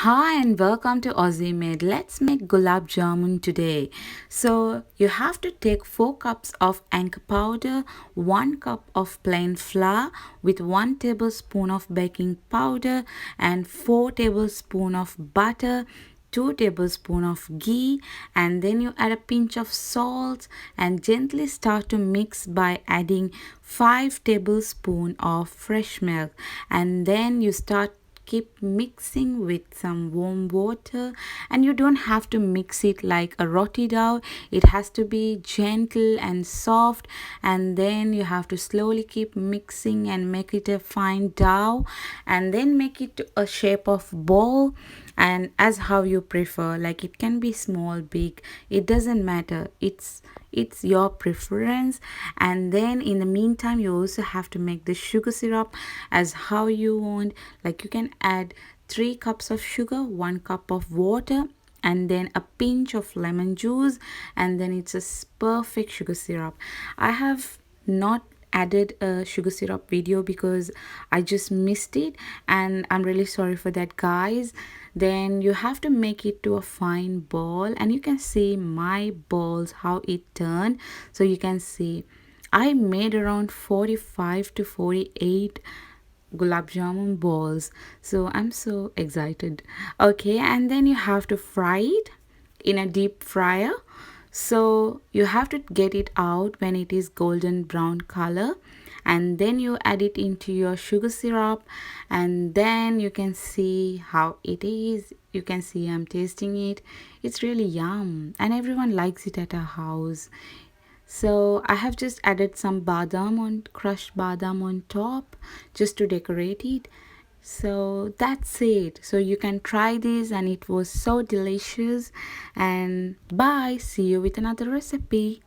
Hi and welcome to auzimate. Let's make gulab jamun today. So you have to take 4 cups of anchor powder, 1 cup of plain flour with 1 tablespoon of baking powder and 4 tablespoon of butter, 2 tablespoons of ghee, and then you add a pinch of salt and gently start to mix by adding 5 tablespoons of fresh milk, and then you start keep mixing with some warm water, and you don't have to mix it like a roti dough. It has to be gentle and soft, and then you have to slowly keep mixing and make it a fine dough, and then make it to a shape of ball, and as how you prefer, like it can be small, big, it doesn't matter. It's your preference. And then in the meantime you also have to make the sugar syrup as how you want. Like you can add 3 cups of sugar, 1 cup of water, and then a pinch of lemon juice, and then it's a perfect sugar syrup. I have not added a sugar syrup video because I just missed it, and I'm really sorry for that, guys. Then you have to make it to a fine ball, and you can see my balls how it turned. So you can see I made around 45 to 48 gulab jamun balls, so I'm so excited. Okay, and then you have to fry it in a deep fryer. So you have to get it out when it is golden brown color, and then you add it into your sugar syrup, and then you can see how it is. You can see I'm tasting it. It's really yum, and everyone likes it at our house. So I have just added some badam on crushed badam on top just to decorate it. So that's it. So you can try this, and it was so delicious. And bye. See you with another recipe.